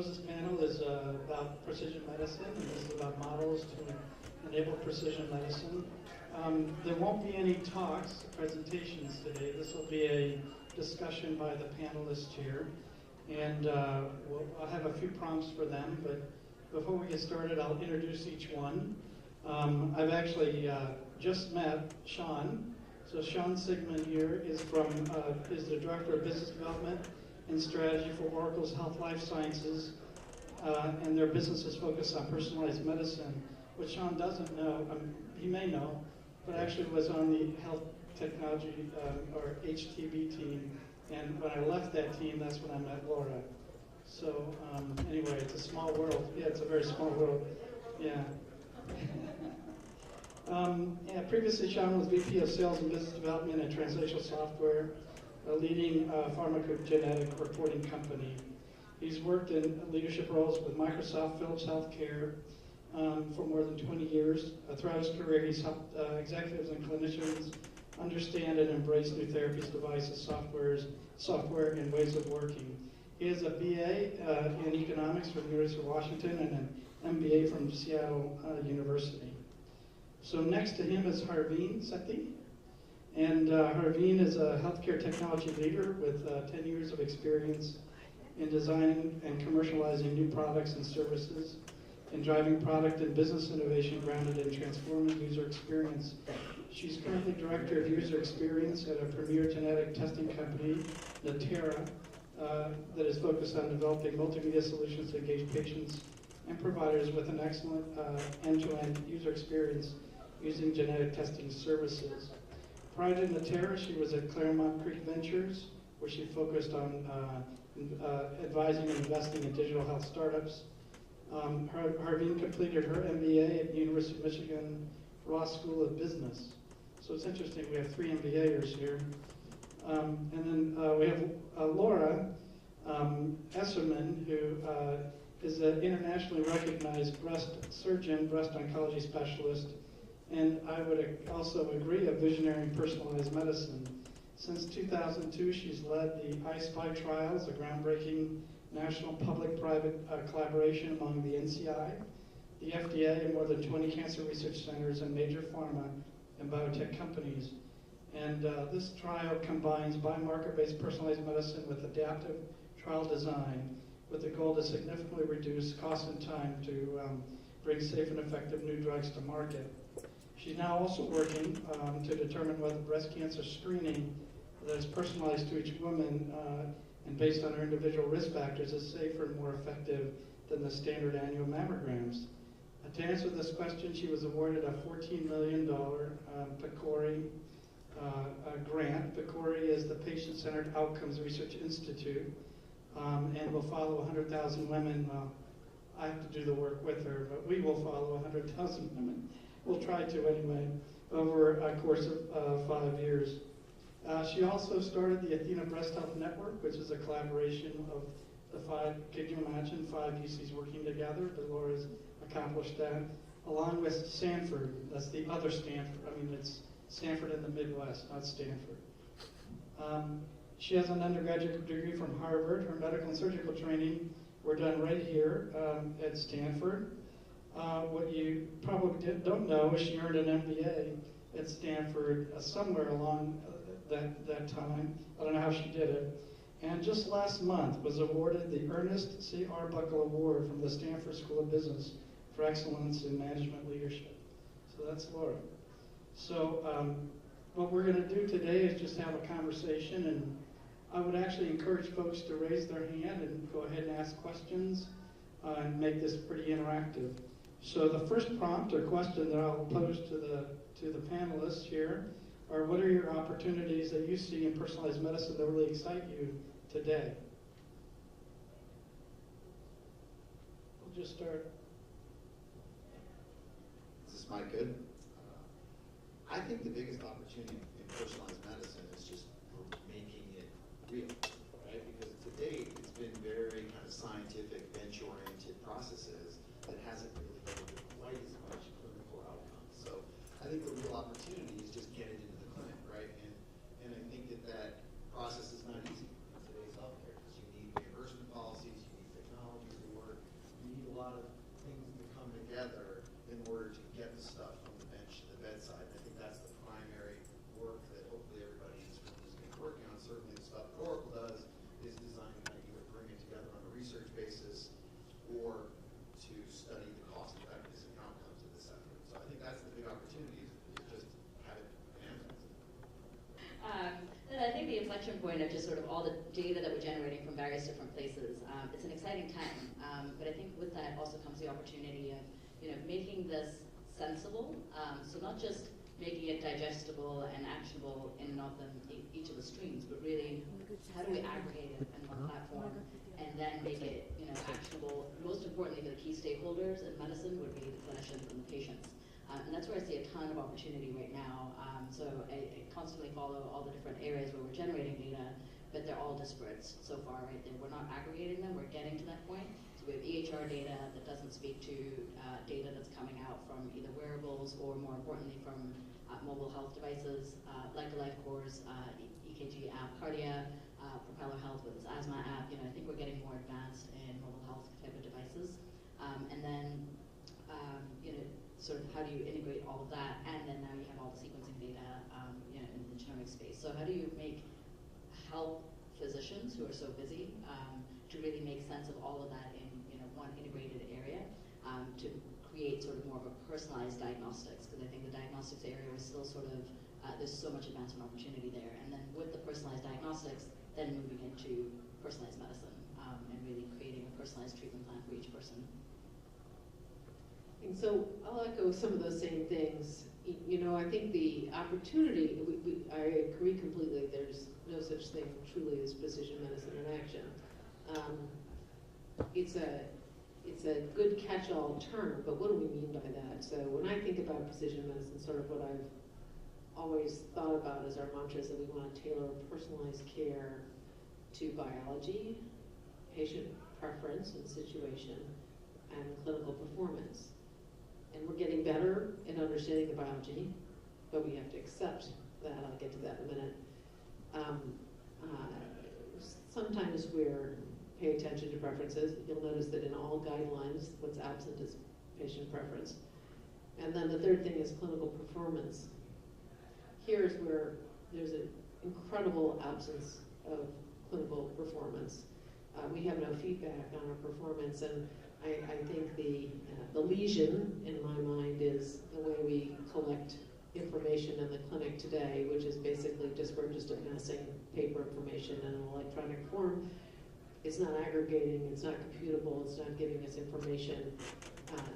Rose's panel is about precision medicine, and this is about models to enable precision medicine. There won't be any talks, presentations today. This will be a discussion by the panelists here. And I'll have a few prompts for them, but before we get started, I'll introduce each one. I've actually just met Sean. So Sean Sigmund here is the Director of Business Development and Strategy for Oracle's Health Life Sciences, and their business is focused on personalized medicine. What Sean doesn't know, he may know, but actually was on the health technology or HTB team, and when I left that team, that's when I met Laura. So anyway, it's a small world. Yeah, it's a very small world. Yeah. Previously, Sean was VP of Sales and Business Development at Translational Software, a leading pharmacogenetic reporting company. He's worked in leadership roles with Microsoft, Philips Healthcare for more than 20 years. Throughout his career, he's helped executives and clinicians understand and embrace new therapies, devices, software, and ways of working. He has a BA in economics from the University of Washington and an MBA from Seattle University. So next to him is Harveen Sethi. And Harveen is a healthcare technology leader with 10 years of experience in designing and commercializing new products and services and driving product and business innovation grounded in transforming user experience. She's currently Director of User Experience at a premier genetic testing company, Natera, that is focused on developing multimedia solutions to engage patients and providers with an excellent end-to-end user experience using genetic testing services. Prior to Natera, she was at Claremont Creek Ventures, where she focused on advising and investing in digital health startups. Harveen completed her MBA at the University of Michigan Ross School of Business. So it's interesting, we have 3 MBAers here. And then we have Laura Esserman, who is an internationally recognized breast surgeon, breast oncology specialist, and I would also agree, a visionary in personalized medicine. Since 2002, she's led the I-SPY trials, a groundbreaking national public-private collaboration among the NCI, the FDA, and more than 20 cancer research centers and major pharma and biotech companies. And this trial combines biomarker-based personalized medicine with adaptive trial design with the goal to significantly reduce cost and time to bring safe and effective new drugs to market. She's now also working to determine whether breast cancer screening that is personalized to each woman and based on her individual risk factors is safer and more effective than the standard annual mammograms. To answer this question, she was awarded a $14 million PCORI grant. PCORI is the Patient-Centered Outcomes Research Institute, and will follow 100,000 women. I have to do the work with her, but we will follow 100,000 women. We'll try to anyway, over a course of 5 years. She also started the Athena Breast Health Network, which is a collaboration of the 5, can you imagine, 5 UCs working together? But Laura's accomplished that, along with Stanford. That's the other Stanford. I mean, it's Stanford in the Midwest, not Stanford. She has an undergraduate degree from Harvard. Her medical and surgical training were done right here at Stanford. What you probably don't know is she earned an MBA at Stanford somewhere along that time. I don't know how she did it. And just last month was awarded the Ernest C. Arbuckle Award from the Stanford School of Business for excellence in management leadership. So that's Laura. So what we're going to do today is just have a conversation, and I would actually encourage folks to raise their hand and go ahead and ask questions and make this pretty interactive. So the first prompt or question that I'll pose to the panelists here are, what are your opportunities that you see in personalized medicine that really excite you today? We'll just start. Is this mic good? I think the biggest opportunity in personalized medicine is just making it real, right? Because to date, it's been very kind of scientific, bench-oriented processes that hasn't really delivered quite as much clinical outcomes. So I think the real opportunity is just get it into the clinic, right? And I think that process is not easy in today's healthcare because you need reimbursement policies, you need technologies that work. bedside. I think that's the primary work that hopefully everybody in this room is going to be working on. Certainly the stuff that Oracle does is designed to kind of either bring it together on a research basis or to study the cost effectiveness and outcomes of this effort. So I think that's the big opportunity, is just have it manifest. And I think the inflection point of just sort of all the data that we're generating from various different places, it's an exciting time. But I think with that also comes the opportunity of, making this sensible. So not just making it digestible and actionable in and of them, each of the streams, but really how do we aggregate it in one platform and then make it, actionable. Most importantly for the key stakeholders in medicine would be the clinicians and the patients. And that's where I see a ton of opportunity right now. So I constantly follow all the different areas where we're generating data, but they're all disparate so far, right? We're not aggregating them, we're getting to that point. So we have EHR data that doesn't speak to data that's coming out from either wearables or more importantly from mobile health devices, like the LifeCore's EKG app, Cardia, Propeller Health with its asthma app. I think we're getting more advanced in mobile health type of devices. And then, sort of how do you integrate all of that, and then now you have all the sequencing data in the genomic space. So how do you help physicians who are so busy to really make sense of all of that in one integrated area to create sort of more of a personalized diagnostics, because I think the diagnostics area is still sort of, there's so much advancement opportunity there. And then with the personalized diagnostics, then moving into personalized medicine and really creating a personalized treatment plan for each person. And so I'll echo some of those same things. I think the opportunity, I agree completely, there's no such thing truly as precision medicine in action. It's a good catch-all term, but what do we mean by that? So when I think about precision medicine, sort of what I've always thought about as our mantra is that we want to tailor personalized care to biology, patient preference and situation, and clinical performance. And we're getting better at understanding the biology, but we have to accept that. I'll get to that in a minute. Sometimes we're pay attention to preferences. You'll notice that in all guidelines, what's absent is patient preference. And then the third thing is clinical performance. Here's where there's an incredible absence of clinical performance. We have no feedback on our performance, and I think the lesion in my mind is the way we collect information in the clinic today, which is basically we're just amassing paper information in an electronic form. It's not aggregating, it's not computable, it's not giving us information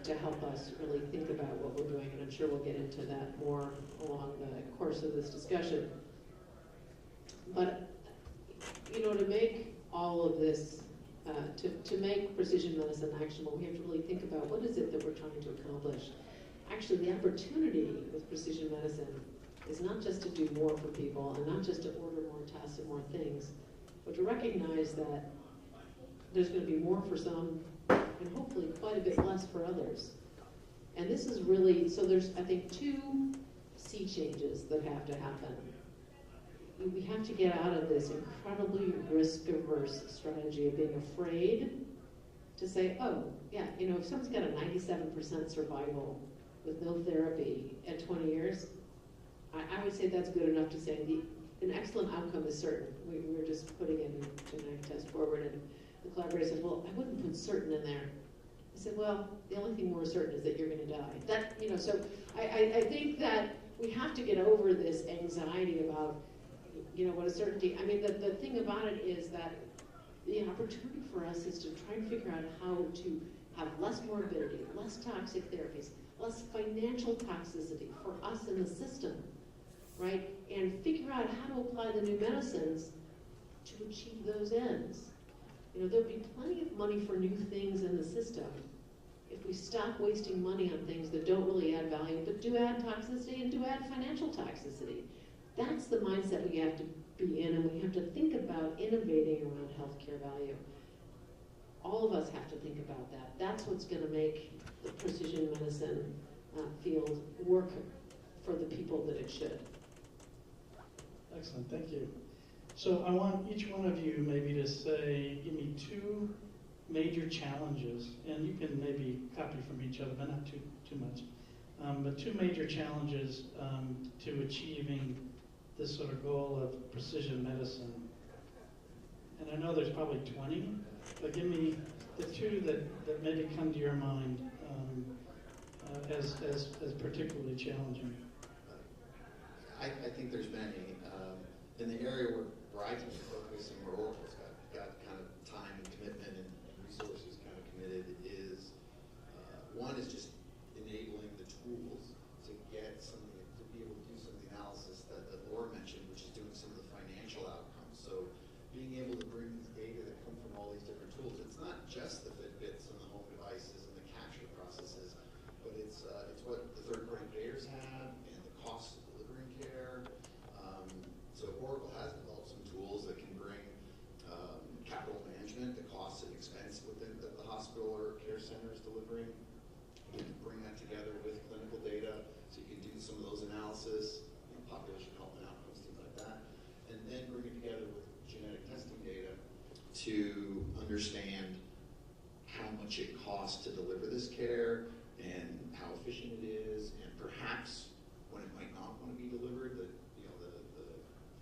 to help us really think about what we're doing, and I'm sure we'll get into that more along the course of this discussion. But, to make all of this, to make precision medicine actionable, we have to really think about what is it that we're trying to accomplish. Actually, the opportunity with precision medicine is not just to do more for people and not just to order more tests and more things, but to recognize that there's going to be more for some and hopefully quite a bit less for others. And this is really, so there's, I think, two sea changes that have to happen. We have to get out of this incredibly risk-averse strategy of being afraid to say, oh, yeah, if someone's got a 97% survival with no therapy at 20 years, I would say that's good enough to say an excellent outcome is certain. We were just putting in a genetic test forward, and the collaborator said, well, I wouldn't put certain in there. I said, well, the only thing more certain is that you're going to die. So I think that we have to get over this anxiety about, what a certainty. I mean, the thing about it is that the opportunity for us is to try and figure out how to have less morbidity, less toxic therapies, less financial toxicity for us in the system, right? And figure out how to apply the new medicines to achieve those ends. There'll be plenty of money for new things in the system if we stop wasting money on things that don't really add value, but do add toxicity and do add financial toxicity. That's the mindset we have to be in, and we have to think about innovating around healthcare value. All of us have to think about that. That's what's going to make the precision medicine field work for the people that it should. Excellent, thank you. So I want each one of you maybe to say, give me two major challenges, and you can maybe copy from each other, but not too much. but two major challenges to achieving this sort of goal of precision medicine. And I know there's probably 20, but give me the two that maybe come to your mind as particularly challenging. I think there's many. In the area where I can focus and where Oracle's got kind of time and commitment and resources kind of committed is, one is just enabling the tools to get something, to be able to do some of the analysis that Laura mentioned, which is doing some of the financial outcomes. So being able to bring these data that come from all these different tools, it's not just the Fitbits and the home devices and the capture processes, but it's what the third-party payers have and the cost of delivering care. So Oracle has developed some tools that can bring capital management, the cost and expense within the hospital or care center is delivering. You can bring that together with clinical data, so you can do some of those analysis, population health and outcomes, things like that, and then bring it together with genetic testing data to understand how much it costs to deliver this care and how efficient it is, and perhaps when it might not want to be delivered, the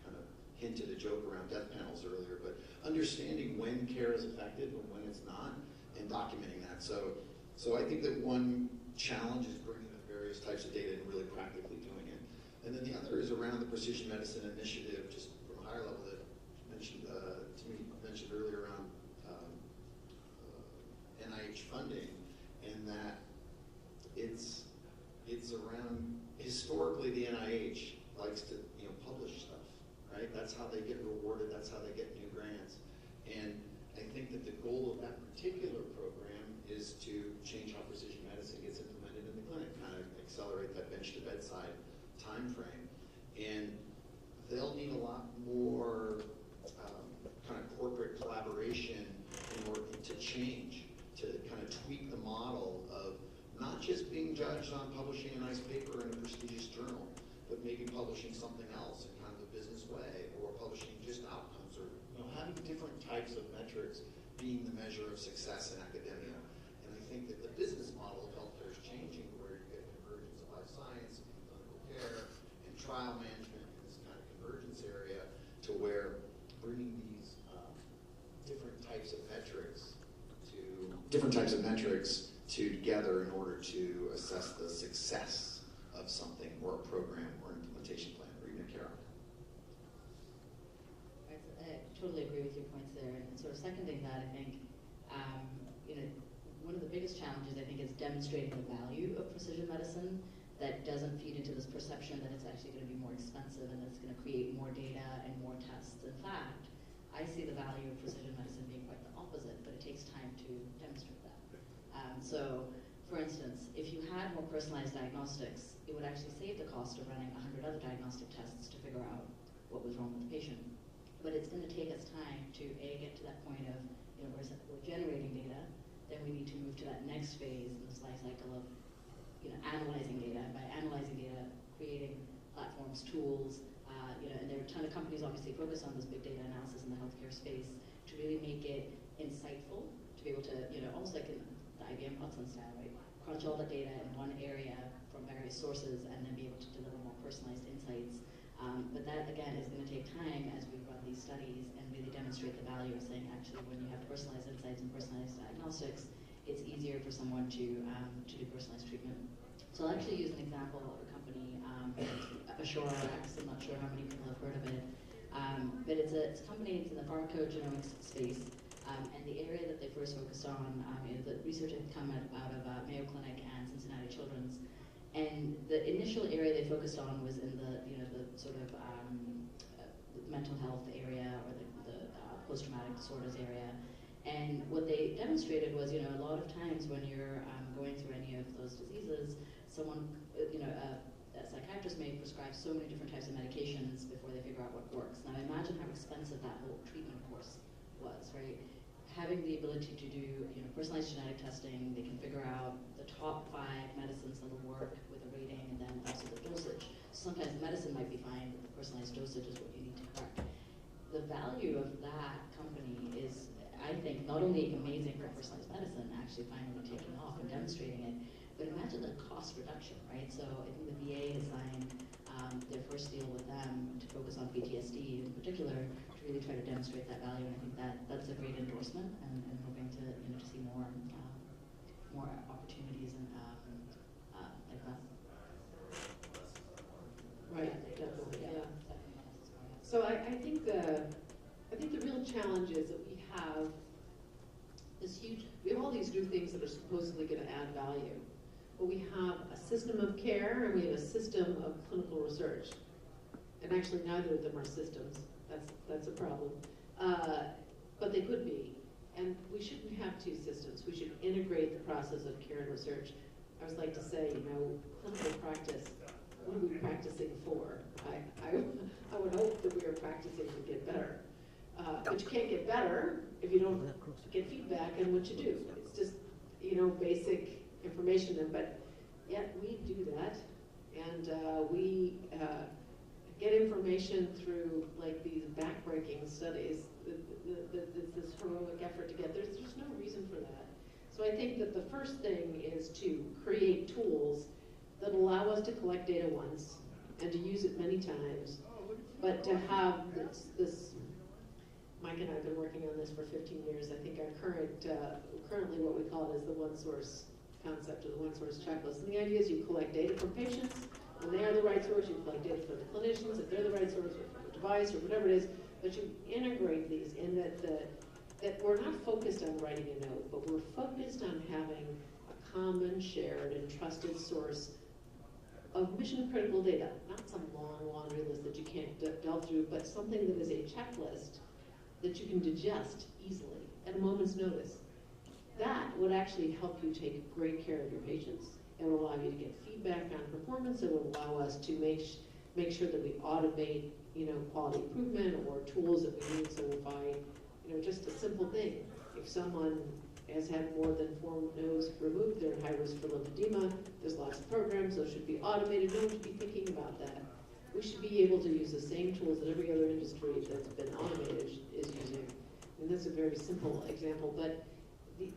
kind of hinted a joke around death panels earlier, but understanding when care is effective and when it's not, and documenting that. So I think that one challenge is bringing the various types of data and really practically doing it. And then the other is around the precision medicine initiative, just from a higher level that Timmy mentioned earlier around NIH funding, and that it's around, historically the NIH likes to publish stuff, right? That's how they get rewarded, that's how they get new grants. And I think that the goal of that particular program is to change how precision medicine gets implemented in the clinic, kind of accelerate that bench to bedside time frame. And they'll need a lot more kind of corporate collaboration in order to change, to kind of tweak the model of not just being judged on publishing a nice paper in a prestigious journal, but maybe publishing something else in kind of a business way, or publishing just outcomes, or having different types of metrics being the measure of success in academia. And I think that the business model of healthcare is changing, where you get convergence of life science and clinical care and trial management in this kind of convergence area, to where bringing these different types of metrics together in order to assess the success of something, or a program, or an implementation plan, or even a care outcome. I totally agree with your points there, and sort of seconding that, I think one of the biggest challenges, I think, is demonstrating the value of precision medicine that doesn't feed into this perception that it's actually going to be more expensive and that it's going to create more data and more tests. In fact, I see the value of precision medicine being quite the opposite, but it takes time to demonstrate that. So, for instance, if you had more personalized diagnostics, it would actually save the cost of running 100 other diagnostic tests to figure out what was wrong with the patient. But it's going to take us time to get to that point of, we're generating data, then we need to move to that next phase in this life cycle of, analyzing data. By analyzing data, creating platforms, tools, and there are a ton of companies obviously focused on this big data analysis in the healthcare space to really make it insightful, to be able to, almost like in the IBM Watson style, right? Crunch all the data in one area from various sources and then be able to deliver more personalized insights. But that, again, is going to take time as we run these studies and really demonstrate the value of saying, actually, when you have personalized insights and personalized diagnostics, it's easier for someone to do personalized treatment. So I'll actually use an example of a company, AssureRx. I'm not sure how many people have heard of it, but it's a company. It's in the pharmacogenomics space, and the area that they first focused on, the research had come out of Mayo Clinic and Cincinnati Children's. And the initial area they focused on was in the sort of mental health area, or the post-traumatic disorders area. And what they demonstrated was, a lot of times when you're going through any of those diseases, someone, a psychiatrist may prescribe so many different types of medications before they figure out what works. Now imagine how expensive that whole treatment course was, right? Having the ability to do, personalized genetic testing, they can figure out the top 5 medicines that will work with a rating, and then also the dosage. Sometimes the medicine might be fine, but the personalized dosage is what you need to correct. The value of that company is, I think, not only amazing for personalized medicine, actually finally taking off and demonstrating it, But imagine the cost reduction, right? So I think the VA has signed their first deal with them to focus on PTSD in particular, to really try to demonstrate that value. And I think that's a great endorsement, and hoping to to see more opportunities and like that. Right, definitely, yeah. So I think the real challenge is that we have all these new things that are supposedly going to add value, but we have a system of care and we have a system of clinical research, and actually neither of them are systems. That's a problem, but they could be, and we shouldn't have two systems. We should integrate the process of care and research. I always like to say, clinical practice. What are we practicing for? I would hope that we are practicing to get better. But you can't get better if you don't get feedback on what you do. It's just, basic information. But yet we do that, and we get information through like these backbreaking studies. This heroic effort to get there. There's no reason for that. So I think that the first thing is to create tools that allow us to collect data once and to use it many times, but to have this Mike and I have been working on this for 15 years. I think our currently what we call it is the one source concept, or the one source checklist. And the idea is you collect data from patients. When they are the right source, you collect data from the clinicians. If they're the right source, or from the device, or whatever it is, but you integrate these in that we're not focused on writing a note, but we're focused on having a common, shared, and trusted source of mission-critical data. Not some long laundry list that you can't delve through, but something that is a checklist that you can digest easily at a moment's notice. That would actually help you take great care of your patients. It will allow you to get feedback on performance. It will allow us to make sure that we automate, quality improvement or tools that we need. So if just a simple thing, if someone has had more than 4 nodes removed, they're in high risk for lymphedema. There's lots of programs. Those should be automated. No one should be thinking about that. We should be able to use the same tools that every other industry that's been automated is using. And that's a very simple example. But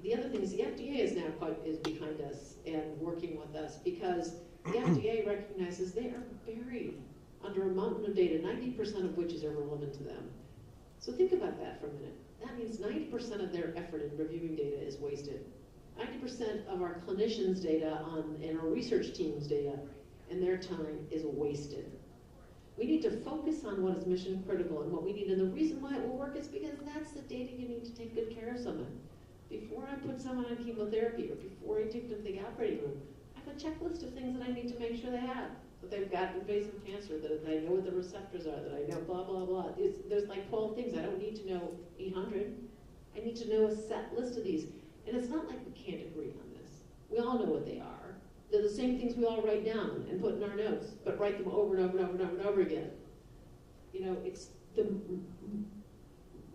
the other thing is the FDA is now is behind us and working with us, because the FDA recognizes they are buried under a mountain of data, 90% of which is irrelevant to them. So think about that for a minute. That means 90% of their effort in reviewing data is wasted. 90% of our clinicians' data and our research team's data and their time is wasted. We need to focus on what is mission critical and what we need. And the reason why it will work is because that's the data you need to take good care of someone. Before I put someone on chemotherapy or before I take them to the operating room, I have a checklist of things that I need to make sure they have. That they've got invasive cancer, that I know what the receptors are, that I know blah, blah, blah. There's like 12 things. I don't need to know 800. I need to know a set list of these. And it's not like we can't agree on this. We all know what they are. They're the same things we all write down and put in our notes, but write them over and over and over and over and over again. It's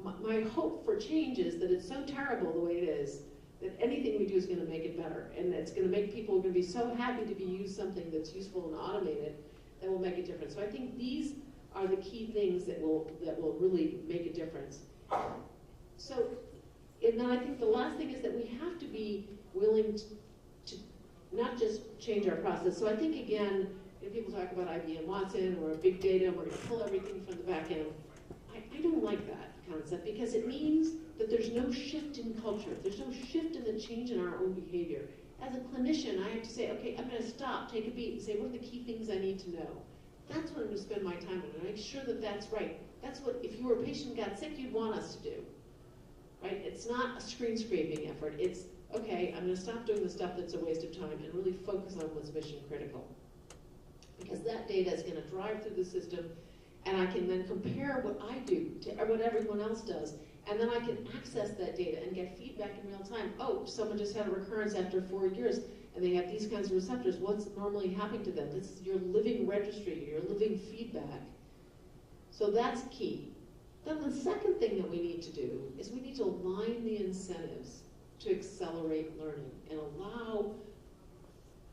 my hope for change is that it's so terrible the way it is that anything we do is going to make it better, and it's going to make people going to be so happy to use something that's useful and automated that will make a difference. So I think these are the key things that will really make a difference. So, and then I think the last thing is that we have to be willing to not just change our process. So I think, again, if people talk about IBM Watson or big data, we're going to pull everything from the back end. I don't like that concept, because it means that there's no shift in culture. There's no shift in the change in our own behavior. As a clinician, I have to say, okay, I'm going to stop, take a beat, and say, what are the key things I need to know? That's what I'm going to spend my time on, and make sure that that's right. That's what, if you were a patient and got sick, you'd want us to do. Right? It's not a screen scraping effort. It's, okay, I'm going to stop doing the stuff that's a waste of time and really focus on what's mission critical. Because that data is going to drive through the system, and I can then compare what I do to what everyone else does. And then I can access that data and get feedback in real time. Oh, someone just had a recurrence after 4 years, and they have these kinds of receptors. What's normally happening to them? This is your living registry, your living feedback. So that's key. Then the second thing that we need to do is we need to align the incentives to accelerate learning and allow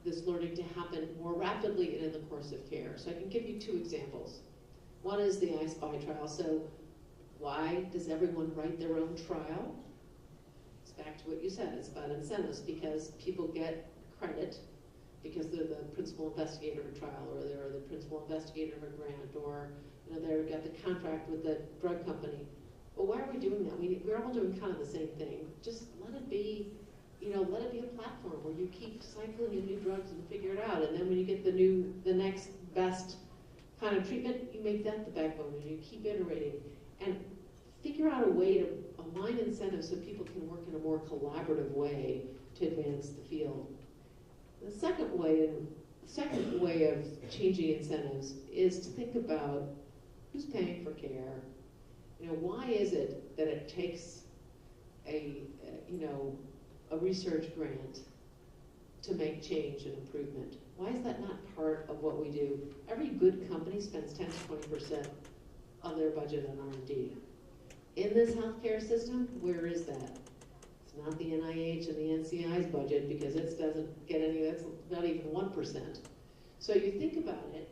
this learning to happen more rapidly and in the course of care. So I can give you 2 examples. One is the I-SPY trial. So why does everyone write their own trial? It's back to what you said. It's about incentives, because people get credit because they're the principal investigator of a trial, or they're the principal investigator of a grant, or they've got the contract with the drug company. But why are we doing that? We're all doing kind of the same thing. Just let it be, let it be a platform where you keep cycling in new drugs and figure it out. And then when you get the next best kind of treatment, you make that the backbone, and you keep iterating. And figure out a way to align incentives so people can work in a more collaborative way to advance the field. The second way of changing incentives is to think about who's paying for care. Why is it that it takes a research grant to make change and improvement? Why is that not part of what we do? Every good company spends 10 to 20% of their budget on R&D. In this healthcare system, where is that? It's not the NIH and the NCI's budget, because it doesn't get any, that's not even 1%. So you think about it,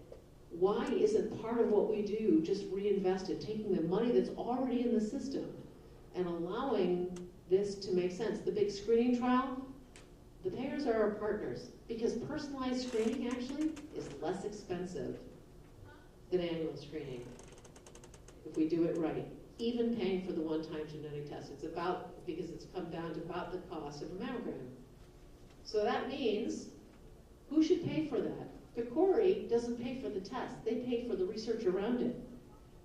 why isn't part of what we do just reinvested, taking the money that's already in the system and allowing this to make sense? The big screening trial, the payers are our partners, because personalized screening actually is less expensive than annual screening if we do it right. Even paying for the one-time genetic test. It's about, because it's come down to about the cost of a mammogram. So that means, who should pay for that? PCORI doesn't pay for the test. They pay for the research around it.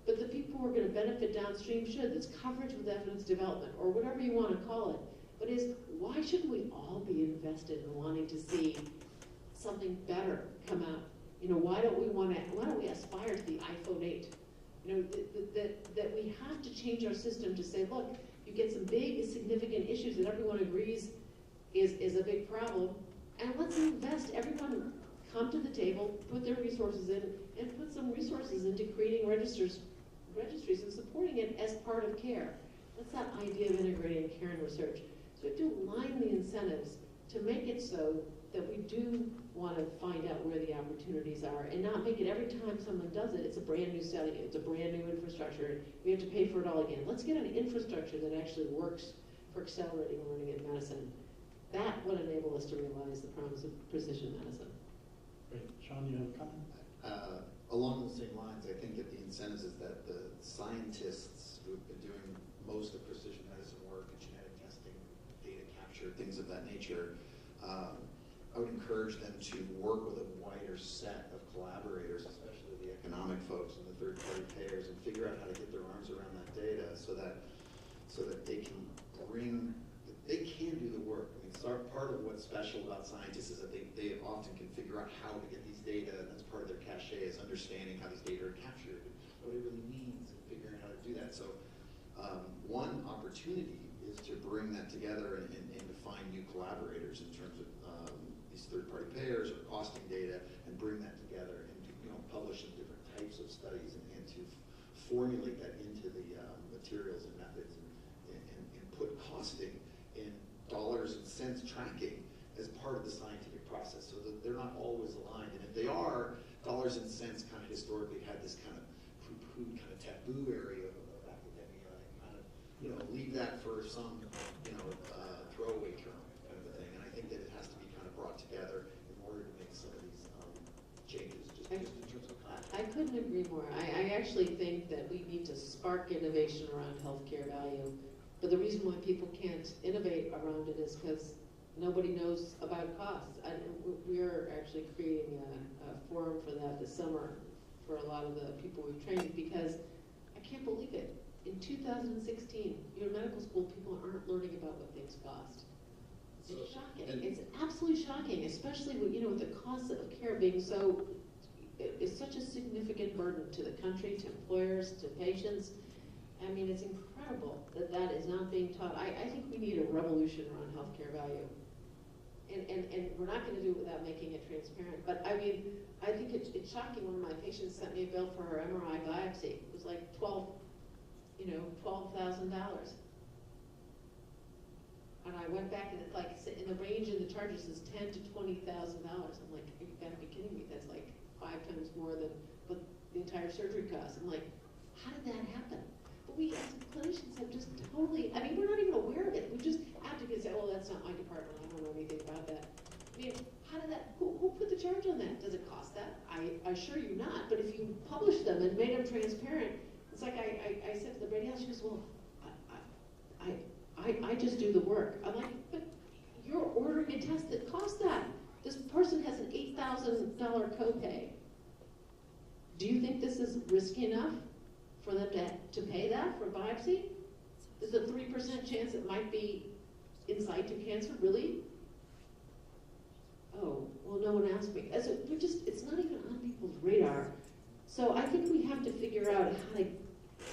But the people who are going to benefit downstream should. That's coverage with evidence development, or whatever you want to call it. But why shouldn't we all be invested in wanting to see something better come out? Why don't we aspire to the iPhone 8? That we have to change our system to say, look, you get some big, significant issues that everyone agrees is a big problem, and let's invest. Everyone come to the table, put their resources in, and put some resources into creating registries and supporting it as part of care. That's that idea of integrating care and research. So we have to align the incentives to make it so that we do want to find out where the opportunities are, and not make it every time someone does it, it's a brand new study, it's a brand new infrastructure, we have to pay for it all again. Let's get an infrastructure that actually works for accelerating learning in medicine. That would enable us to realize the promise of precision medicine. Great. Sean, you have a comment? Along those same lines, I think that the incentives is that the scientists who have been doing most of precision medicine work and genetic testing, data capture, things of that nature, I would encourage them to work with a wider set of collaborators, especially the economic folks and the third-party payers, and figure out how to get their arms around that data so that they can do the work. I mean, part of what's special about scientists is that they often can figure out how to get these data, and that's part of their cachet, is understanding how these data are captured, and what it really means, and figuring out how to do that. So one opportunity is to bring that together and to find new collaborators in terms of these third-party payers or costing data, and bring that together and publish in different types of studies, and to formulate that into the materials and methods, and put costing and dollars and cents tracking as part of the scientific process, so that they're not always aligned. And if they are, dollars and cents kind of historically had this kind of poo-poo kind of taboo area of academia, and kind of leave that for some throwaway term kind of a thing. And I think that it has to be kind of brought together in order to make some of these changes, just in terms of content. I couldn't agree more. I actually think that we need to spark innovation around healthcare value. But the reason why people can't innovate around it is because nobody knows about cost. We're actually creating a forum for that this summer for a lot of the people we've trained, because I can't believe it. In 2016, medical school, people aren't learning about what things cost. It's shocking. It's absolutely shocking, especially with the cost of care being it's such a significant burden to the country, to employers, to patients. I mean, it's incredible that is not being taught. I think we need a revolution around healthcare value. And we're not going to do it without making it transparent. But I mean, I think it's shocking. One of my patients sent me a bill for her MRI biopsy. It was like $12,000. And I went back, and it's like in the range of the charges is $10,000 to $20,000. I'm like, you gotta be kidding me. That's like 5 times more than what the entire surgery costs. I'm like, how did that happen? But we as clinicians have just totally, I mean, we're not even aware of it. We just have to say, oh, that's not my department. I don't know anything about that. I mean, how how did that, who put the charge on that? Does it cost that? I assure you not, but if you publish them and made them transparent, it's like I said to the Brady House, she goes, well, I just do the work. I'm like, but you're ordering a test that costs that. This person has an $8,000 copay. Do you think this is risky enough for them to pay that for biopsy? There's a 3% chance it might be in situ cancer, really? Oh, well, no one asked me. It's not even on people's radar. So I think we have to figure out how to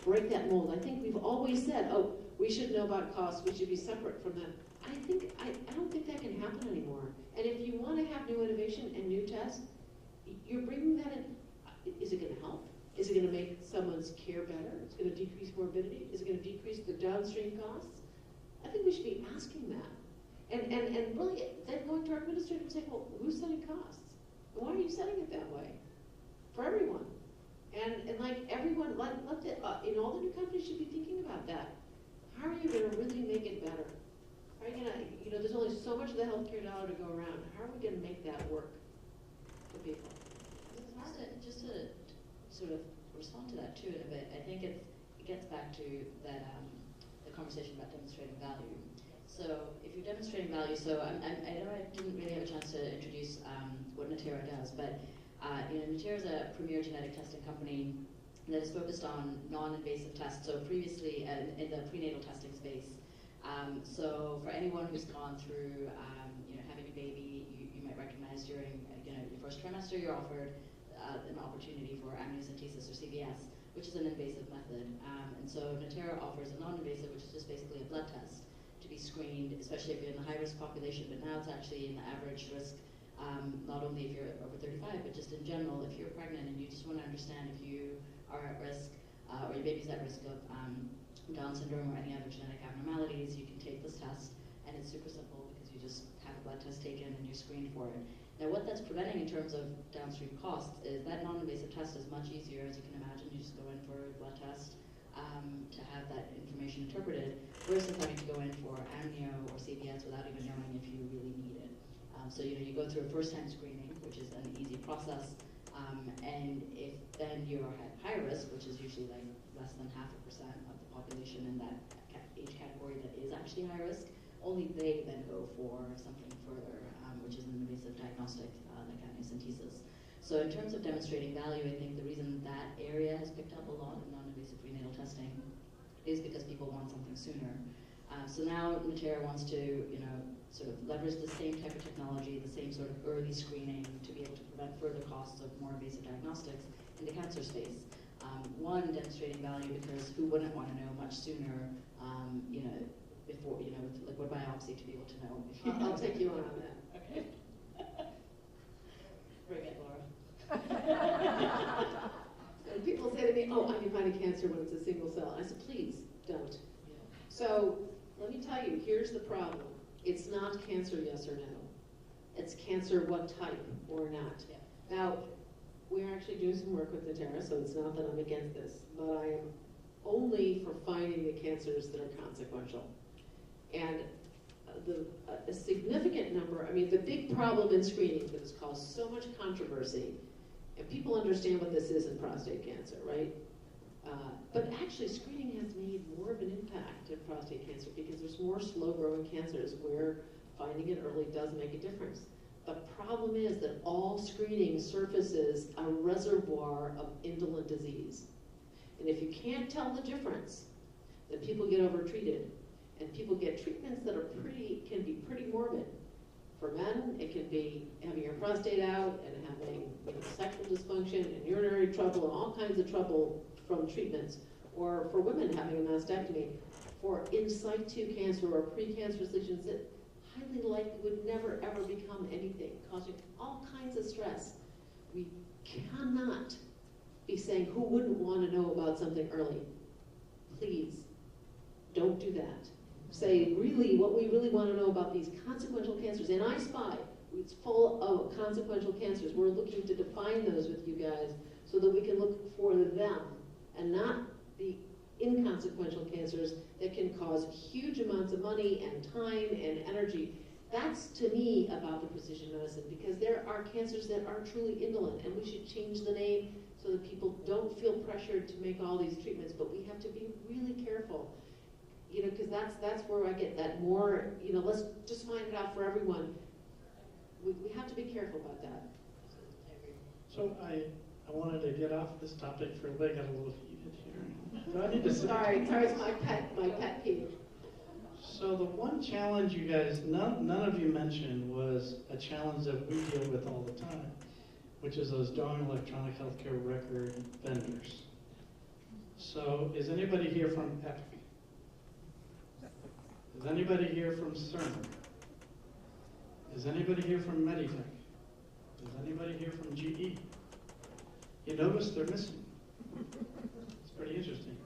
break that mold. I think we've always said, oh, we should know about costs, we should be separate from that. I don't think that can happen anymore. And if you want to have new innovation and new tests, you're bringing that in. Is it going to help? Is it going to make someone's care better? Is it going to decrease morbidity? Is it going to decrease the downstream costs? I think we should be asking that. And really then going to our administrator and saying, well, who's setting costs? Why are you setting it that way? For everyone. And like everyone, in all the new companies should be thinking about that. How are you going to really make it better? How are you going to, there's only so much of the healthcare dollar to go around. How are we going to make that work for people? Just to sort of respond to that too in a bit, I think it gets back to that the conversation about demonstrating value. So if you're demonstrating value, so I know I didn't really have a chance to introduce what Natera does, but Natera is a premier genetic testing company that is focused on non-invasive tests. So previously in the prenatal testing space. So for anyone who's gone through having a baby, you might recognize during your first trimester you're offered an opportunity for amniocentesis or CVS, which is an invasive method. And so Natera offers a non-invasive, which is just basically a blood test to be screened, especially if you're in the high-risk population, but now it's actually in the average risk, not only if you're over 35, but just in general, if you're pregnant and you just want to understand if you are at risk or your baby's at risk of Down syndrome or any other genetic abnormalities, you can take this test, and it's super simple because you just have a blood test taken and you're screened for it. Now what that's preventing in terms of downstream costs is that non-invasive test is much easier, as you can imagine. You just go in for a blood test to have that information interpreted, versus having to go in for amnio or CVS without even knowing if you really need it. So you go through a first-time screening, which is an easy process, and if then you're at high risk, which is usually like less than 0.5% of the population in that age category that is actually high risk, only they then go for something further, which is an invasive diagnostic like amniocentesis. So in terms of demonstrating value, I think the reason that area has picked up a lot in non-invasive prenatal testing is because people want something sooner. So now Natera wants to, sort of leverage the same type of technology, the same sort of early screening to be able to prevent further costs of more invasive diagnostics in the cancer space. One, demonstrating value because who wouldn't want to know much sooner, before, with liquid biopsy to be able to know. I'll take you on that. Okay. Bring it, Laura. And people say to me, oh, I can find a cancer when it's a single cell. I said, please don't. Yeah. So let me tell you, here's the problem. It's not cancer, yes or no. It's cancer, what type or not. Yeah. Now, we're actually doing some work with Natera, so it's not that I'm against this, but I am only for finding the cancers that are consequential. And a significant number, the big problem in screening that has caused so much controversy, and people understand what this is in prostate cancer, right? But actually screening has made more of an impact in prostate cancer because there's more slow-growing cancers where finding it early does make a difference. The problem is that all screening surfaces a reservoir of indolent disease. And if you can't tell the difference, then people get overtreated. And people get treatments that can be pretty morbid. For men, it can be having your prostate out and having sexual dysfunction and urinary trouble and all kinds of trouble from treatments. Or for women, having a mastectomy. For in situ cancer or precancerous lesions that highly likely would never ever become anything, causing all kinds of stress. We cannot be saying who wouldn't want to know about something early. Please, don't do that. Say really what we really want to know about these consequential cancers. And I Spy, it's full of consequential cancers. We're looking to define those with you guys so that we can look for them and not the inconsequential cancers that can cause huge amounts of money and time and energy. That's to me about the precision medicine, because there are cancers that are truly indolent, and we should change the name so that people don't feel pressured to make all these treatments, but we have to be really careful. You know, because that's where I get that more, you know, let's just find it out for everyone. We have to be careful about that. So I wanted to get off this topic for a bit, got a little heated here. Do I need to say? Sorry, it's my pet peeve. So the one challenge you guys, none of you mentioned was a challenge that we deal with all the time, which is those darn electronic healthcare record vendors. So is anybody here from Epic? Is anybody here from Cerner? Is anybody here from Meditech? Is anybody here from GE? You notice they're missing. It's pretty interesting.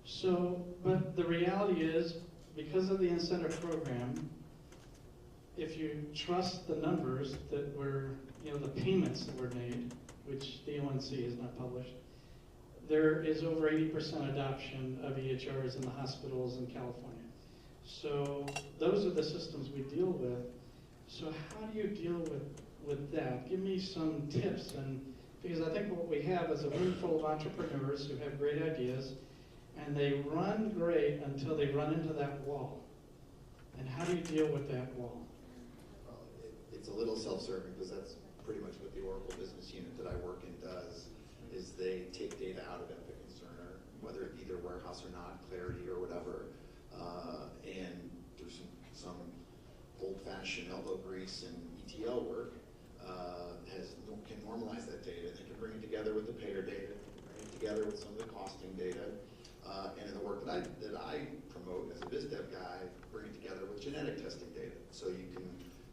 So, but the reality is, because of the incentive program, if you trust the numbers that were, you know, the payments that were made, which the ONC has not published, there is over 80% adoption of EHRs in the hospitals in California. So those are the systems we deal with. So how do you deal with that? Give me some tips, and because I think what we have is a room full of entrepreneurs who have great ideas, and they run great until they run into that wall. And how do you deal with that wall? Well, it's a little self-serving, because that's pretty much what the Oracle business unit that I work in does, is they take data out of Epic and Cerner, whether it be their warehouse or not, Clarity or whatever, and through some old-fashioned elbow grease and ETL work, can normalize that data. They can bring it together with the payer data, bring it together with some of the costing data, and in the work that I promote as a biz dev guy, bring it together with genetic testing data, so you can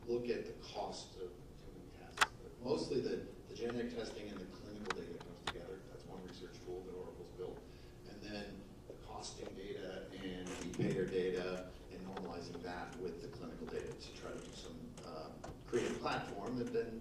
look at the cost of doing tests. But mostly the genetic testing and the clinical data comes together. That's one research tool that Oracle's built, and then the costing data and the payer data, and normalizing that with the clinical data to try to do some create a platform that then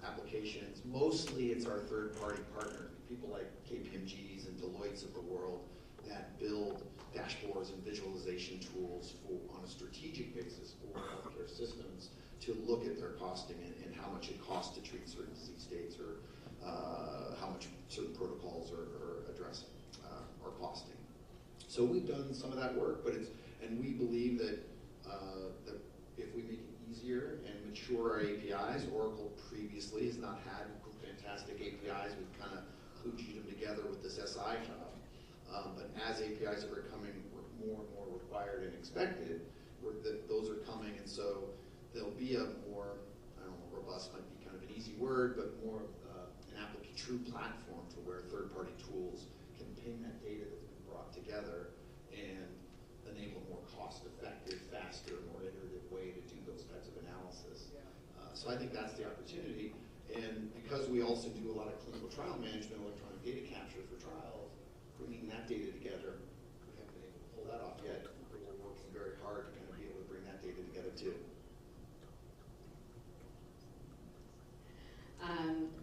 applications, mostly it's our third-party partners, people like KPMGs and Deloitte's of the world that build dashboards and visualization tools on a strategic basis for healthcare systems to look at their costing and how much it costs to treat certain disease states, or how much certain protocols are addressing or costing. So we've done some of that work, and we believe that if we make it easier and mature our APIs, Oracle previously has not had fantastic APIs. We've kind of kludged them together with this SI hub. But as APIs are becoming more and more required and expected, those are coming, and so there'll be a more, I don't know, robust might be kind of an easy word, but more true platform to where third-party tools can ping that data that's been brought together and enable more cost-effective, faster, more iterative way to do those types of analysis. So I think that's the opportunity. And because we also do a lot of clinical trial management, electronic data capture for trials, bringing that data together, we haven't been able to pull that off yet. But we're working very hard to kind of be able to bring that data together too.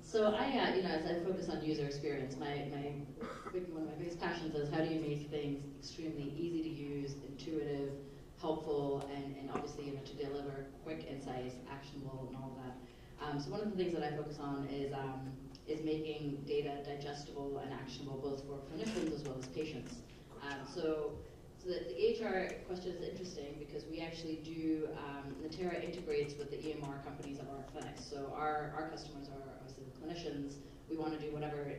So I, as I focus on user experience, one of my biggest passions is how do you make things extremely easy to use, intuitive, helpful, and obviously, to deliver quick insights, actionable, and all of that. So one of the things that I focus on is making data digestible and actionable, both for clinicians as well as patients. So the EHR question is interesting because we actually do, Natera integrates with the EMR companies of our clinics. So our customers are obviously the clinicians. We want to do whatever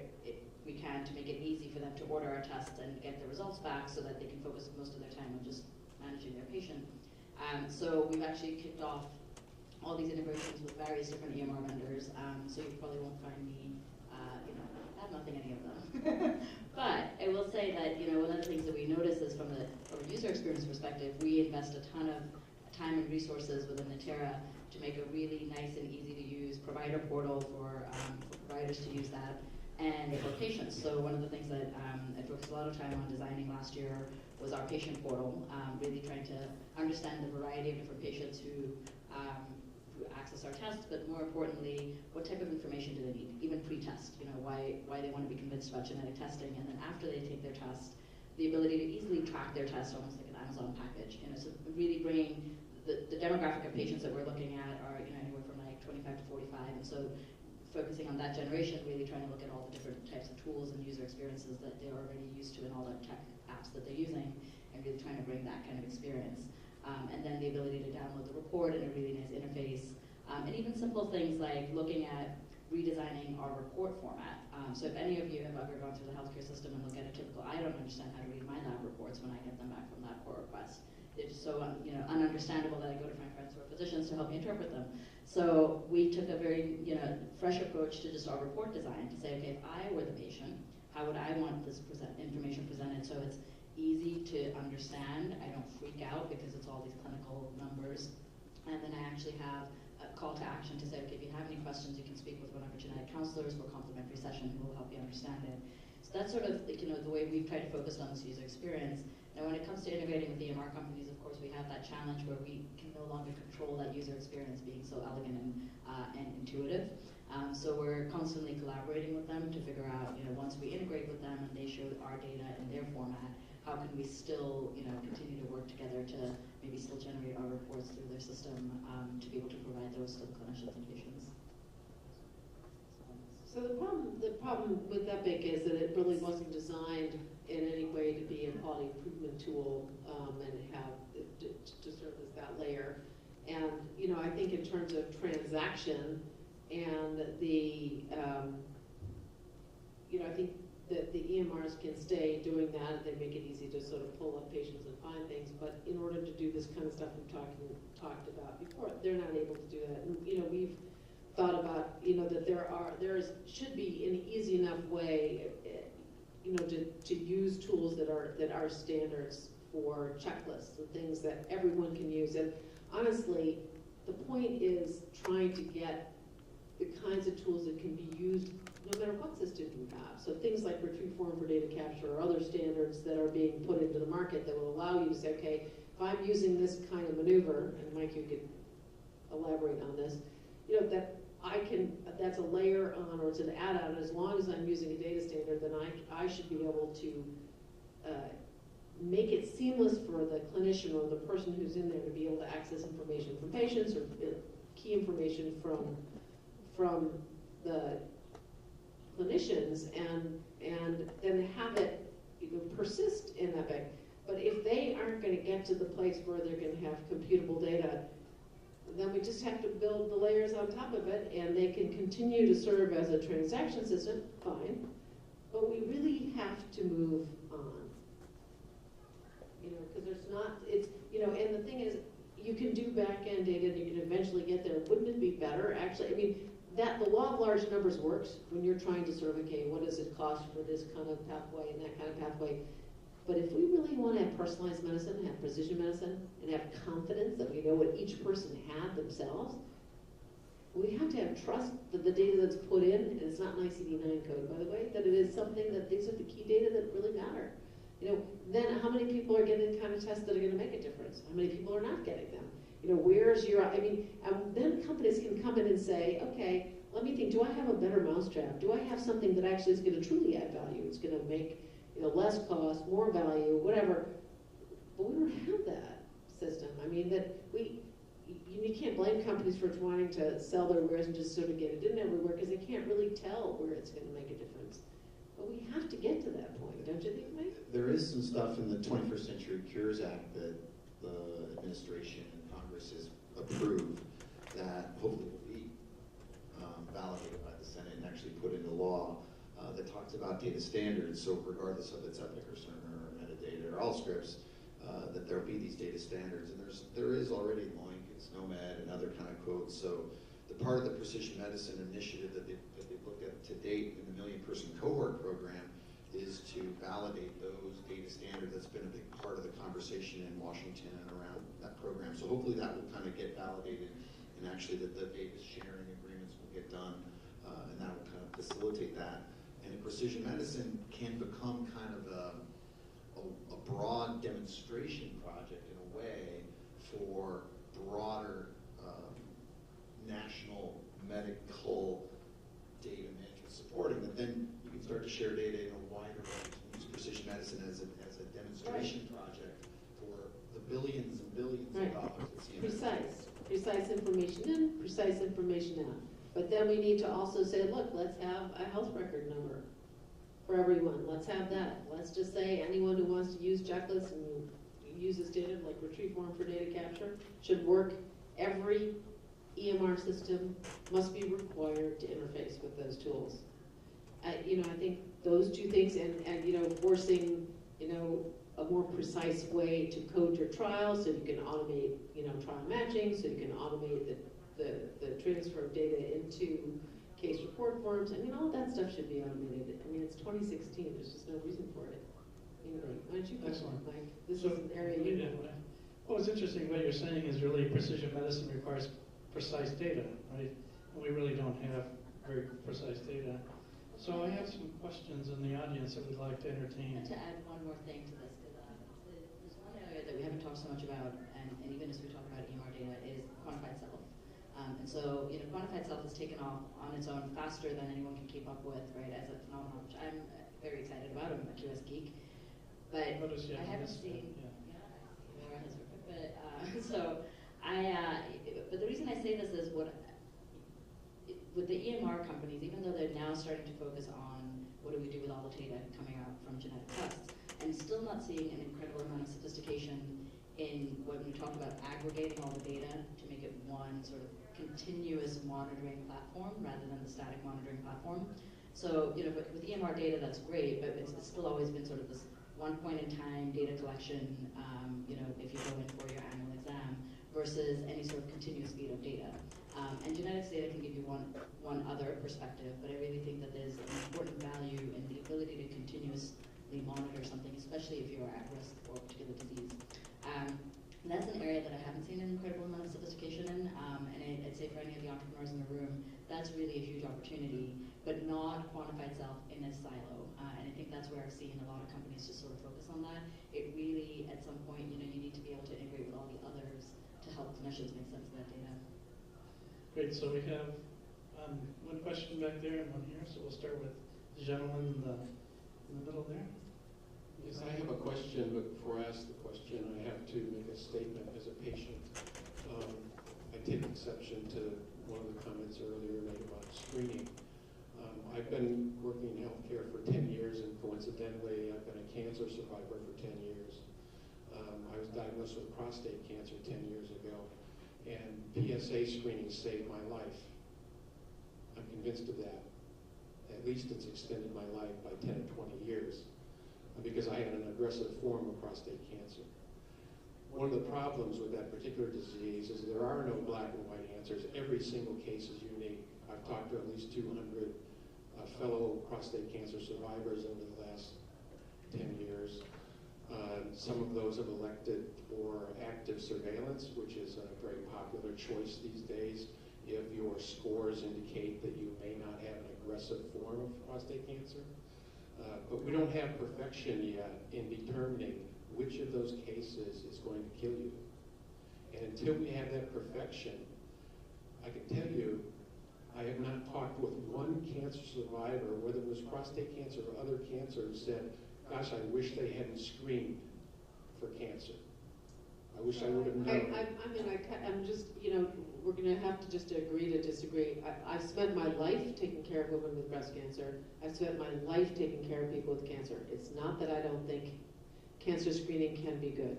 we can to make it easy for them to order our tests and get the results back so that they can focus most of their time on just managing their patient. So we've actually kicked off all these integrations with various different EMR vendors. So you probably won't find me, I have nothing any of them. But I will say that, one of the things that we notice is from a user experience perspective, we invest a ton of time and resources within Natera to make a really nice and easy to use provider portal for providers to use that, and for patients. So one of the things that I focused a lot of time on designing last year was our patient portal, really trying to understand the variety of different patients who access our tests, but more importantly, what type of information do they need, even pre-test, why they want to be convinced about genetic testing, and then after they take their test, the ability to easily track their test almost like an Amazon package, so really bringing the demographic of patients that we're looking at are, you know, anywhere from like 25 to 45, and so focusing on that generation, really trying to look at all the different types of tools and user experiences that they're already used to in all the tech apps that they're using, and really trying to bring that kind of experience. And then the ability to download the report in a really nice interface, and even simple things like looking at redesigning our report format. So if any of you have ever gone through the healthcare system and look at a typical, I don't understand how to read my lab reports when I get them back from LabCorp request. It's so ununderstandable that I go to my friends who are physicians to help me interpret them. So we took a very fresh approach to just our report design to say, okay, if I were the patient, how would I want this information presented so it's easy to understand, I don't freak out because it's all these clinical numbers, and then I actually have a call to action to say, okay, if you have any questions, you can speak with one of our genetic counselors for a complimentary session who will help you understand it. So that's sort of the way we've tried to focus on this user experience. Now, when it comes to integrating with EMR companies, of course, we have that challenge where we can no longer control that user experience being so elegant and intuitive. So we're constantly collaborating with them to figure out, once we integrate with them and they show our data in their format, how can we still, continue to work together to maybe still generate our reports through their system to be able to provide those to the clinicians and patients. So the problem with Epic is that it really wasn't designed in any way to be a quality improvement tool and have to serve as that layer. And I think in terms of transaction and the I think that the EMRs can stay doing that. They make it easy to sort of pull up patients and find things. But in order to do this kind of stuff we've talked about before, they're not able to do that. And we've thought about that there should be an easy enough way to use tools that are standards for checklists and things that everyone can use. And honestly, the point is trying to get the kinds of tools that can be used no matter what system you have. So things like retrieve form for data capture or other standards that are being put into the market that will allow you to say, okay, if I'm using this kind of maneuver, and Mike, you could elaborate on this, that that's a layer on, or it's an add-on. As long as I'm using a data standard, then I should be able to make it seamless for the clinician or the person who's in there to be able to access information from patients or key information from the clinicians and then have it persist in Epic. But if they aren't going to get to the place where they're going to have computable data, then we just have to build the layers on top of it, and they can continue to serve as a transaction system, fine, but we really have to move on. Because there's not, and the thing is, you can do back-end data and you can eventually get there. Wouldn't it be better, actually? The law of large numbers works when you're trying to sort of, okay, what does it cost for this kind of pathway and that kind of pathway? But if we really want to have personalized medicine, have precision medicine, and have confidence that we know what each person had themselves, we have to have trust that the data that's put in, and it's not an ICD-9 code, by the way, that it is something that these are the key data that really matter. Then how many people are getting the kind of tests that are going to make a difference? How many people are not getting them? Where's your, and then companies can come in and say, okay, let me think, do I have a better mousetrap? Do I have something that actually is going to truly add value? It's going to make less cost, more value, whatever. But we don't have that system. You can't blame companies for wanting to sell their wares and just sort of get it in everywhere because they can't really tell where it's going to make a difference. But we have to get to that point, don't you think, Mike? There is some stuff in the 21st Century Cures Act that the administration and Congress has approved that hopefully will be validated by the Senate and actually put into law that talks about data standards. So regardless of it's Epic or Cerner or metadata or Allscripts, that there'll be these data standards. And there is already LOINC and SNOMED and other kind of quotes. So the part of the precision medicine initiative that they've looked at to date in the million-person cohort program is to validate those data standards. That's been a big part of the conversation in Washington and around that program. So hopefully that will kind of get validated, and actually that the data sharing agreements will get done, and that will kind of facilitate that. And precision medicine can become kind of a broad demonstration project in a way for broader national medical data management supporting that. Then you can start to share data in a wider range and use precision medicine as a demonstration project for the billions and billions Right. of dollars at CMS. Precise information in, precise information out. But then we need to also say, look, let's have a health record number for everyone. Let's have that. Let's just say anyone who wants to use checklists and uses data like retrieve form for data capture should work. Every EMR system must be required to interface with those tools. I think those two things and forcing, a more precise way to code your trial so you can automate, trial matching, so you can automate the transfer of data into case report forms. All that stuff should be automated. It's 2016, there's just no reason for it. Anyway, why don't you go on, Excellent. Mike? This So, is an area you know. Well, what's interesting, what you're saying is really precision medicine requires precise data, right? And we really don't have very precise data. So I have some questions in the audience that we'd like to entertain. To add one more thing to this, because there's one area that we haven't talked so much about, and even as we talk about EMR data, is quantified self. And so, quantified self has taken off on its own faster than anyone can keep up with, right, as a phenomenon, which I'm very excited about. I'm a QS geek. But What is, I haven't seen, yeah. Laura has her, but the reason I say this is with the EMR companies, even though they're now starting to focus on what do we do with all the data coming out from genetic tests, I'm still not seeing an incredible amount of sophistication in when we talk about aggregating all the data to make it one sort of continuous monitoring platform rather than the static monitoring platform. So, with EMR data, that's great, but it's still always been sort of this one point in time data collection, if you go in for your annual exam, versus any sort of continuous feed of data. And genetics data can give you one other perspective, but I really think that there's an important value in the ability to continuously monitor something, especially if you're at risk for a particular disease. And that's an area that I haven't seen an incredible amount of sophistication in, and I'd say for any of the entrepreneurs in the room, that's really a huge opportunity, but not quantified self in a silo. And I think that's where I've seen a lot of companies just sort of focus on that. It really, at some point, you need to be able to integrate with all the others to help clinicians make sense of that data. Great, so we have one question back there and one here, so we'll start with the gentleman in the middle there. Yes, I have a question, but before I ask the question, I have to make a statement as a patient. I take exception to one of the comments earlier made about screening. I've been working in healthcare for 10 years, and coincidentally, I've been a cancer survivor for 10 years. I was diagnosed with prostate cancer 10 years ago, and PSA screening saved my life. I'm convinced of that. At least it's extended my life by 10 or 20 years, because I had an aggressive form of prostate cancer. One of the problems with that particular disease is there are no black and white answers. Every single case is unique. I've talked to at least 200 fellow prostate cancer survivors over the last 10 years. Some of those have elected for active surveillance, which is a very popular choice these days if your scores indicate that you may not have an aggressive form of prostate cancer. But we don't have perfection yet in determining which of those cases is going to kill you. And until we have that perfection, I can tell you, I have not talked with one cancer survivor, whether it was prostate cancer or other cancer, who said, gosh, I wish they hadn't screened for cancer. I wish I would have known. I'm just, we're going to have to just agree to disagree. I've spent my life taking care of women with breast cancer. I've spent my life taking care of people with cancer. It's not that I don't think cancer screening can be good.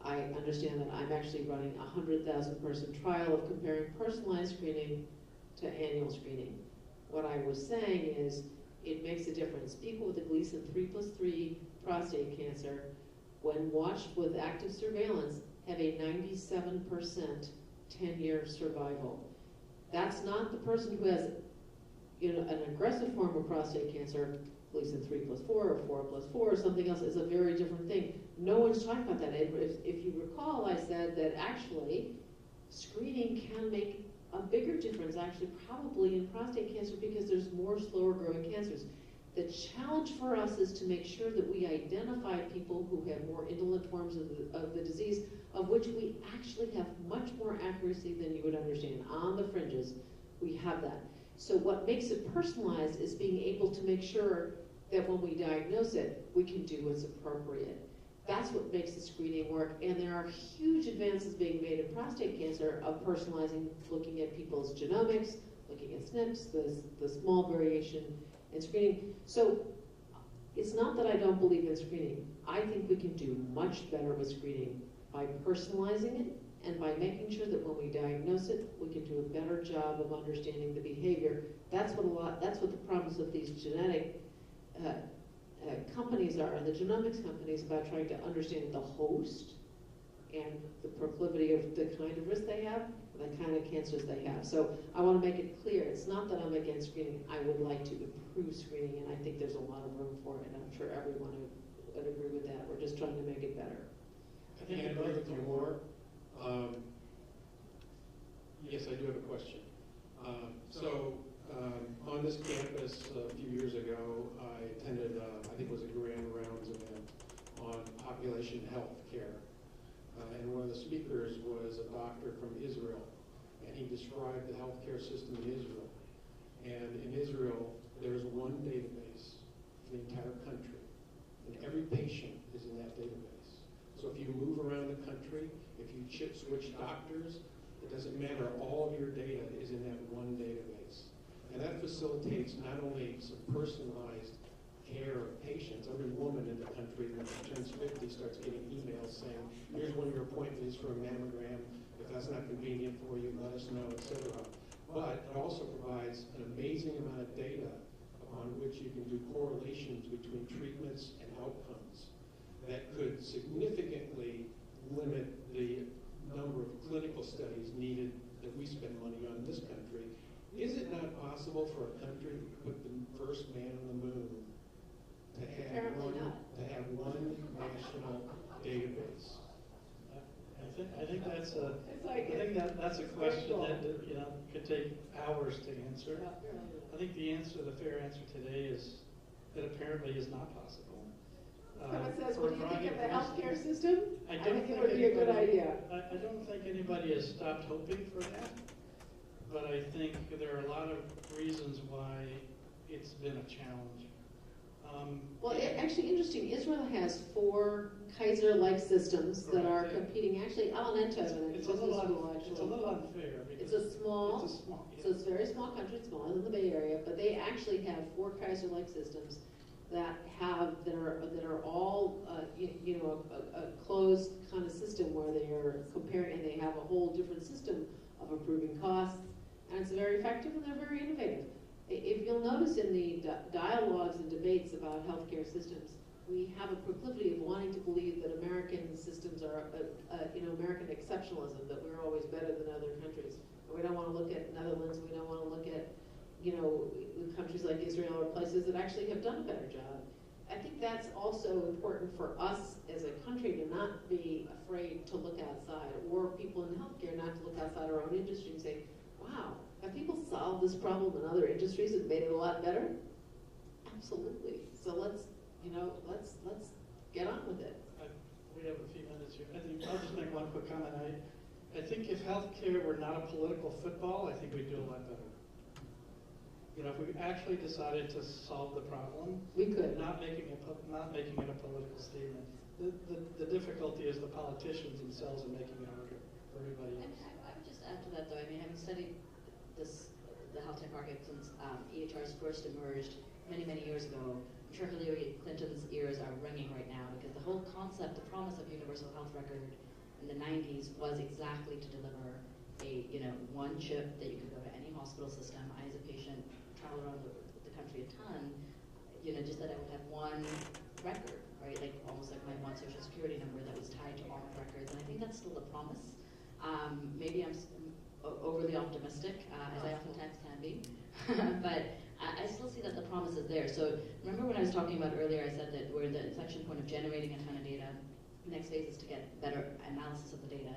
I understand that I'm actually running a 100,000 person trial of comparing personalized screening to annual screening. What I was saying is it makes a difference. People with a Gleason 3+3 prostate cancer, when watched with active surveillance, have a 97% 10-year survival. That's not the person who has an aggressive form of prostate cancer, Gleason 3+4 or 4+4 or something else is a very different thing. No one's talking about that. If you recall, I said that actually screening can make a bigger difference actually probably in prostate cancer because there's more slower growing cancers. The challenge for us is to make sure that we identify people who have more indolent forms of the disease, of which we actually have much more accuracy than you would understand. On the fringes, we have that. So what makes it personalized is being able to make sure that when we diagnose it, we can do what's appropriate. That's what makes the screening work, and there are huge advances being made in prostate cancer of personalizing, looking at people's genomics, looking at SNPs, the small variation in screening. So it's not that I don't believe in screening. I think we can do much better with screening by personalizing it and by making sure that when we diagnose it, we can do a better job of understanding the behavior. That's what the promise of these genetic companies are, the genomics companies, about trying to understand the host and the proclivity of the kind of risk they have, the kind of cancers they have. So I want to make it clear, it's not that I'm against screening. I would like to improve screening, and I think there's a lot of room for it, and I'm sure everyone would agree with that. We're just trying to make it better. I think And both with you more. Yes, I do have a question. On this campus a few years ago, I attended, I think it was a Grand Rounds event on population health care. And one of the speakers was a doctor from Israel, and he described the healthcare system in Israel. And in Israel, there's one database for the entire country, and every patient is in that database. So if you move around the country, if you switch doctors, it doesn't matter, all of your data is in that one database. And that facilitates not only some personalized care of patients. Every woman in the country when she turns 50 starts getting emails saying, here's when your appointment is for a mammogram. If that's not convenient for you, let us know, etc. But it also provides an amazing amount of data upon which you can do correlations between treatments and outcomes that could significantly limit the number of clinical studies needed that we spend money on in this country. Is it not possible for a country to put the first man on the moon to have one national database? I think that's a It's like that's a question that could take hours to answer. I think the fair answer today is that apparently is not possible. Someone says, For what a do you think of variety the of healthcare reasons. system? I think it would be a good idea. I don't think anybody has stopped hoping for that, but I think there are a lot of reasons why it's been a challenge. Well, actually interesting, Israel has 4 Kaiser-like systems that are Correct, yeah. competing. Actually, Alan Entov, It's in a business little school, it's a actually. little unfair because It's a small, yeah. so it's a very small country, it's smaller than the Bay Area, but they actually have 4 Kaiser-like systems that are all a closed kind of system where they are comparing, and they have a whole different system of improving costs, and it's very effective and they're very innovative. If you'll notice in the dialogues and debates about healthcare systems, we have a proclivity of wanting to believe that American systems are, American exceptionalism, that we're always better than other countries. And we don't want to look at Netherlands, we don't want to look at, countries like Israel or places that actually have done a better job. I think that's also important for us as a country to not be afraid to look outside, or people in healthcare not to look outside our own industry and say, wow, have people solved this problem in other industries and made it a lot better? Absolutely. So let's get on with it. We have a few minutes here. I think I'll just make one quick comment. I think if healthcare were not a political football, I think we'd do a lot better. If we actually decided to solve the problem, We could. not making it a political statement. The difficulty is the politicians themselves are making it harder for everybody And else. I would just add to that, though. I mean, having studied the health tech market since EHRs first emerged many, many years ago, I'm sure Hillary Clinton's ears are ringing right now, because the whole concept, the promise of universal health record in the 90s was exactly to deliver a one chip that you could go to any hospital system. I, as a patient, travel around the country a ton. Just that I would have one record, right? Like almost like my one social security number that was tied to all my records, and I think that's still the promise. Maybe I'm overly optimistic, as I oftentimes can be, but I still see that the promise is there. So remember when I was talking about earlier, I said that we're at the inflection point of generating a ton of data. The next phase is to get better analysis of the data.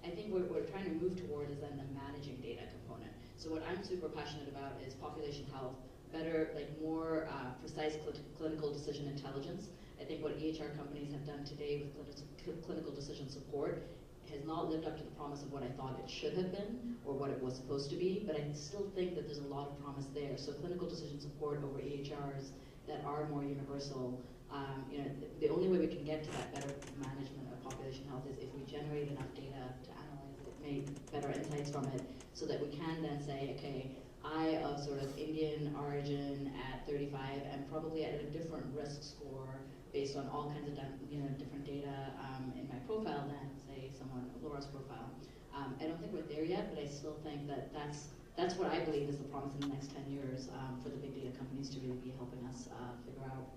I think what we're trying to move toward is then the managing data component. So what I'm super passionate about is population health, better, more precise clinical decision intelligence. I think what EHR companies have done today with clinical decision support has not lived up to the promise of what I thought it should have been or what it was supposed to be, but I still think that there's a lot of promise there. So clinical decision support over EHRs that are more universal, The only way we can get to that better management of population health is if we generate enough data to analyze it, make better insights from it, so that we can then say, okay, I of sort of Indian origin at 35 am probably at a different risk score based on all kinds of different data in my profile than, say, someone Laura's profile. I don't think we're there yet, but I still think that that's what I believe is the promise in the next 10 years for the big data companies to really be helping us figure out.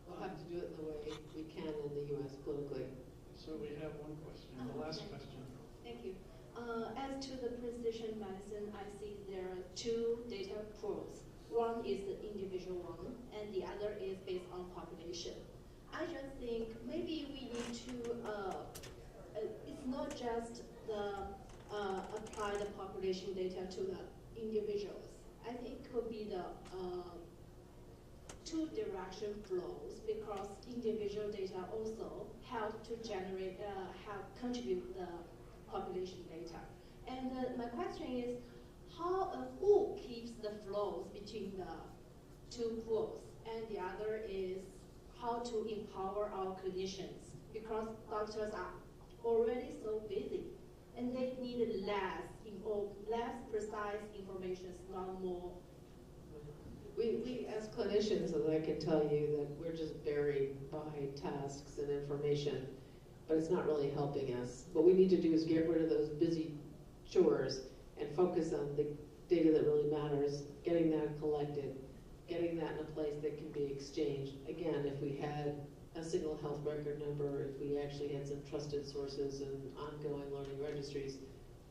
We'll have to do it the way we can in the US politically. So we have one question, the last question. Thank you. As to the precision medicine, I see there are two data pools. One is the individual one, and the other is based on population. I just think maybe we need to, it's not just the apply the population data to the individuals. I think it could be the two direction flows, because individual data also help to generate, help contribute the population data. And my question is, who keeps the flows between the two pools? And the other is how to empower our clinicians, because doctors are already so busy, and they need less precise information, not more. We as clinicians, and I can tell you that we're just buried by tasks and information, but it's not really helping us. What we need to do is get rid of those busy chores and focus on the data that really matters, getting that collected, getting that in a place that can be exchanged. Again, if we had a single health record number, if we actually had some trusted sources and ongoing learning registries,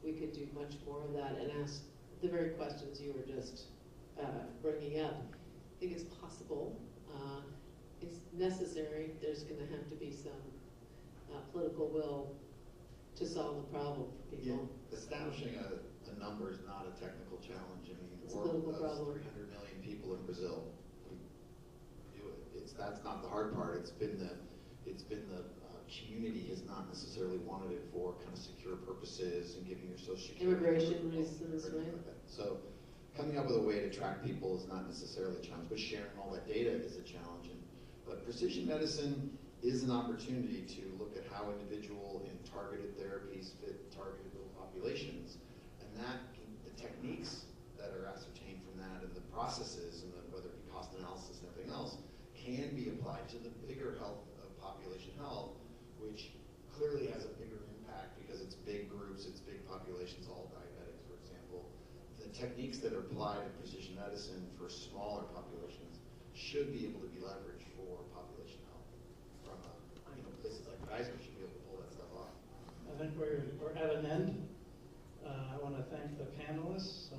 we could do much more of that and ask the very questions you were just bringing up. I think it's possible. It's necessary. There's going to have to be some political will to solve the problem for people. Yeah, establishing a number is not a technical challenge. I mean, It's a Oracle political does problem. 300 million people in Brazil. We do it. That's not the hard part. It's been the community has not necessarily wanted it for kind of secure purposes and giving your social security. Immigration number, reasons, or anything right? like that. So coming up with a way to track people is not necessarily a challenge, but sharing all that data is a challenge. But precision medicine is an opportunity to look at how individual and targeted therapies fit targeted little populations, and the techniques that are ascertained from that and the processes and whether it be cost analysis and everything else can be applied to the bigger health of population health, which clearly has a bigger impact because it's big groups, it's big populations, all diabetics, for example. The techniques that are applied in precision medicine for smaller populations should be able to be leveraged for population health. From places like Kaiser should be able to pull that stuff off. I think we're at an end. I want to thank the panelists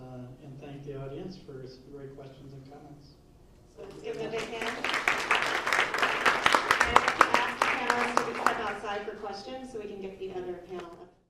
and thank the audience for some great questions and comments. So let's give them a big hand. And ask the panelists to come outside for questions so we can get the other panel up.